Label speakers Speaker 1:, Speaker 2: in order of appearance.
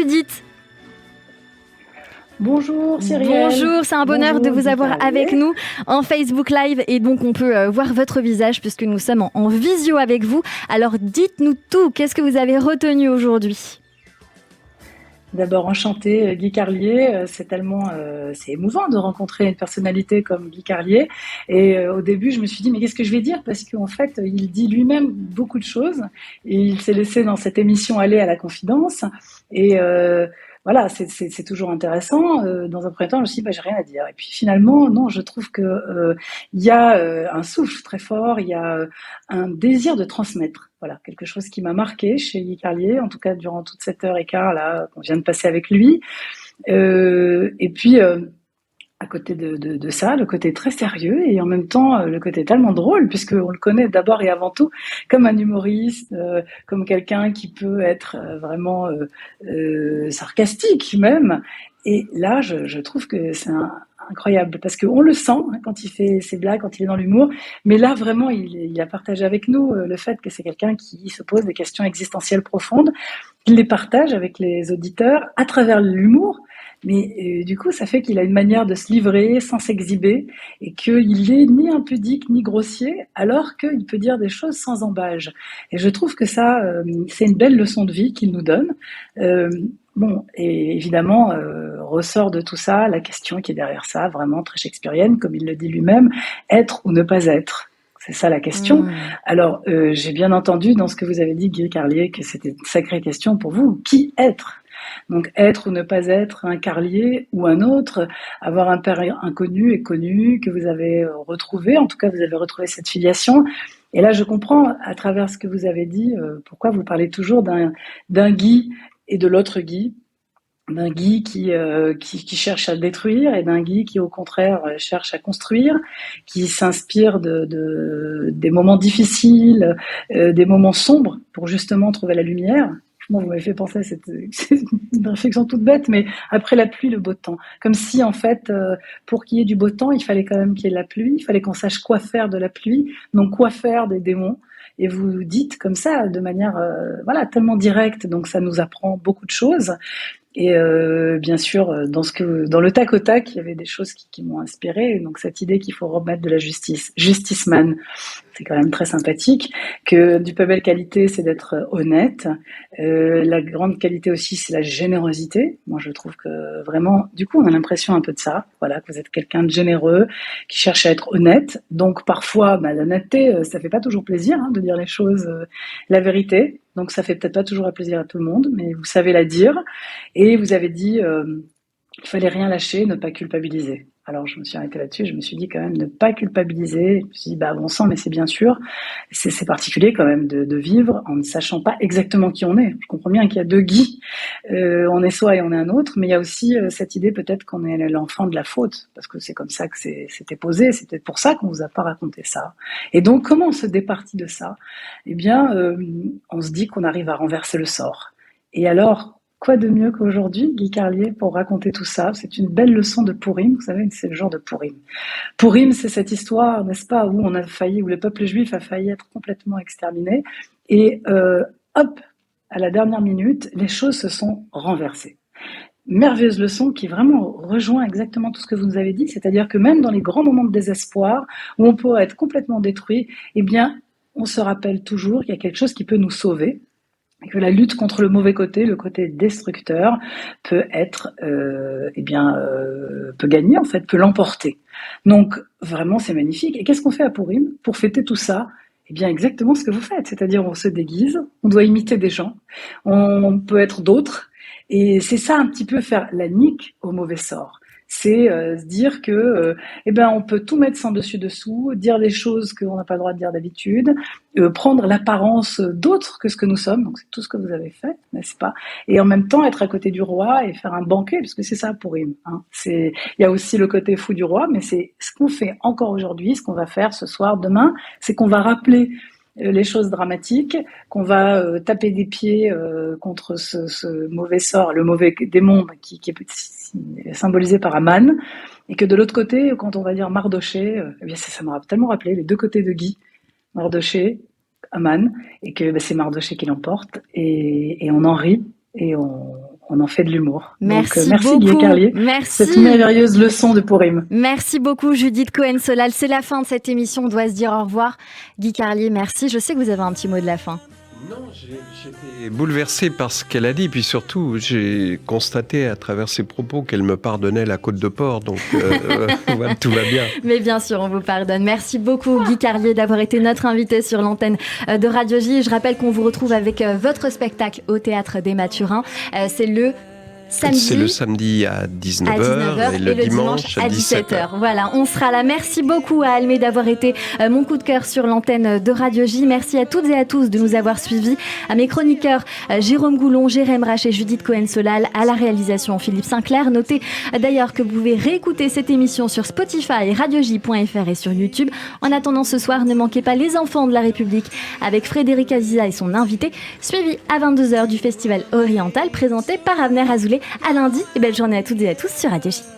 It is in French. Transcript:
Speaker 1: Edith.
Speaker 2: Bonjour Cyrielle.
Speaker 1: Bonjour, c'est un bonheur de vous avoir avec nous en Facebook Live et donc on peut voir votre visage puisque nous sommes en visio avec vous. Alors dites-nous tout, qu'est-ce que vous avez retenu aujourd'hui ?
Speaker 2: D'abord enchanté Guy Carlier, c'est émouvant de rencontrer une personnalité comme Guy Carlier et au début je me suis dit mais qu'est-ce que je vais dire parce qu'en fait il dit lui-même beaucoup de choses et il s'est laissé dans cette émission aller à la confidence et voilà, c'est toujours intéressant. Dans un premier temps, je me suis dit, j'ai rien à dire. Et puis finalement, non, je trouve que il y a un souffle très fort, il y a un désir de transmettre. Voilà, quelque chose qui m'a marqué chez Guy Carlier, en tout cas durant toute cette heure et quart là qu'on vient de passer avec lui. Et puis à côté de ça, le côté très sérieux et en même temps le côté tellement drôle puisqu'on le connaît d'abord et avant tout comme un humoriste, comme quelqu'un qui peut être vraiment sarcastique même. Et là, je trouve que c'est incroyable parce qu'on le sent quand il fait ses blagues, quand il est dans l'humour. Mais là, vraiment, il a partagé avec nous le fait que c'est quelqu'un qui se pose des questions existentielles profondes, qu'il les partage avec les auditeurs à travers l'humour. Mais du coup, ça fait qu'il a une manière de se livrer sans s'exhiber et qu'il est ni impudique ni grossier, alors qu'il peut dire des choses sans embâge. Et je trouve que ça, c'est une belle leçon de vie qu'il nous donne. Bon, et évidemment, ressort de tout ça la question qui est derrière ça, vraiment très shakespearienne, comme il le dit lui-même, être ou ne pas être. C'est ça la question. Alors, j'ai bien entendu dans ce que vous avez dit, Guy Carlier, que c'était une sacrée question pour vous. Qui être ? Donc, être ou ne pas être un Carlier ou un autre, avoir un père inconnu et connu que vous avez retrouvé, en tout cas, vous avez retrouvé cette filiation. Et là, je comprends, à travers ce que vous avez dit, pourquoi vous parlez toujours d'un Guy et de l'autre Guy, d'un Guy qui cherche à détruire et d'un Guy qui au contraire cherche à construire, qui s'inspire des moments difficiles, des moments sombres pour justement trouver la lumière. Bon, vous m'avez fait penser à c'est une réflexion toute bête, mais après la pluie, le beau temps. Comme si, en fait, pour qu'il y ait du beau temps, il fallait quand même qu'il y ait de la pluie, il fallait qu'on sache quoi faire de la pluie, donc quoi faire des démons. Et vous dites comme ça, de manière voilà tellement directe, donc ça nous apprend beaucoup de choses. Et bien sûr, dans le tac au tac, il y avait des choses qui m'ont inspirée. Donc cette idée qu'il faut remettre de la justice, justice man, c'est quand même très sympathique. Que du plus belle qualité, c'est d'être honnête. La grande qualité aussi, c'est la générosité. Moi, je trouve que vraiment, du coup, on a l'impression un peu de ça. Voilà, que vous êtes quelqu'un de généreux, qui cherche à être honnête. Donc parfois, l'honnêteté, ça fait pas toujours plaisir de dire les choses, la vérité. Donc ça fait peut-être pas toujours plaisir à tout le monde, mais vous savez la dire. Et vous avez dit qu'il fallait rien lâcher, ne pas culpabiliser. Alors je me suis arrêtée là-dessus, je me suis dit quand même ne pas culpabiliser. Je me suis dit bon sang, mais c'est bien sûr, c'est particulier quand même de vivre en ne sachant pas exactement qui on est. Je comprends bien qu'il y a deux Guy, on est soi et on est un autre, mais il y a aussi cette idée peut-être qu'on est l'enfant de la faute, parce que c'est comme ça que c'était posé, c'est peut-être pour ça qu'on vous a pas raconté ça. Et donc comment on se départit de ça ? Eh bien, on se dit qu'on arrive à renverser le sort. Et alors, quoi de mieux qu'aujourd'hui, Guy Carlier, pour raconter tout ça ? C'est une belle leçon de Pourim, vous savez, c'est le genre de Pourim. Pourim, c'est cette histoire, n'est-ce pas, où on a failli, où le peuple juif a failli être complètement exterminé, et hop, à la dernière minute, les choses se sont renversées. Merveilleuse leçon qui vraiment rejoint exactement tout ce que vous nous avez dit, c'est-à-dire que même dans les grands moments de désespoir, où on peut être complètement détruit, eh bien, on se rappelle toujours qu'il y a quelque chose qui peut nous sauver, et que la lutte contre le mauvais côté, le côté destructeur, peut être, peut gagner en fait, peut l'emporter. Donc vraiment c'est magnifique. Et qu'est-ce qu'on fait à Pourim pour fêter tout ça ? Eh bien exactement ce que vous faites, c'est-à-dire on se déguise, on doit imiter des gens, on peut être d'autres, et c'est ça un petit peu faire la nique au mauvais sort. C'est se dire que on peut tout mettre sans dessus dessous, dire des choses qu'on n'a pas le droit de dire d'habitude, prendre l'apparence d'autre que ce que nous sommes, donc c'est tout ce que vous avez fait, n'est-ce pas ? Et en même temps être à côté du roi et faire un banquet, parce que c'est ça Pourim. Il y a aussi le côté fou du roi, mais c'est ce qu'on fait encore aujourd'hui, ce qu'on va faire ce soir, demain, c'est qu'on va rappeler les choses dramatiques, qu'on va taper des pieds contre ce mauvais sort, le mauvais démon qui est symbolisé par Aman, et que de l'autre côté, quand on va dire Mardoché, ça m'a tellement rappelé les deux côtés de Guy, Mardoché, Aman, et que c'est Mardoché qui l'emporte, et on en rit, et on on en fait de l'humour.
Speaker 1: Merci
Speaker 2: Donc, merci
Speaker 1: beaucoup.
Speaker 2: Guy Carlier.
Speaker 1: Merci.
Speaker 2: Cette merveilleuse leçon de Purim.
Speaker 1: Merci beaucoup Judith Cohen-Solal. C'est la fin de cette émission. On doit se dire au revoir. Guy Carlier, merci. Je sais que vous avez un petit mot de la fin.
Speaker 3: Non, j'étais bouleversé par ce qu'elle a dit, puis surtout, j'ai constaté à travers ses propos qu'elle me pardonnait la côte de porc, donc voilà, tout va bien.
Speaker 1: Mais bien sûr, on vous pardonne. Merci beaucoup Guy Carlier d'avoir été notre invité sur l'antenne de Radio J. Je rappelle qu'on vous retrouve avec votre spectacle au Théâtre des Mathurins. C'est le samedi.
Speaker 3: C'est le samedi à 19h, et le dimanche à 17h.
Speaker 1: Voilà, on sera là. Merci beaucoup à Almé d'avoir été mon coup de cœur sur l'antenne de Radio J. Merci à toutes et à tous de nous avoir suivis. À mes chroniqueurs Jérôme Goulon, Jérém Rach et Judith Cohen-Solal. À la réalisation Philippe Sinclair. Notez d'ailleurs que vous pouvez réécouter cette émission sur Spotify, radioj.fr et sur YouTube. En attendant ce soir, ne manquez pas Les Enfants de la République avec Frédéric Aziza et son invité, suivi à 22h du Festival Oriental présenté par Abner Azoulay. À lundi et belle journée à toutes et à tous sur Radio J.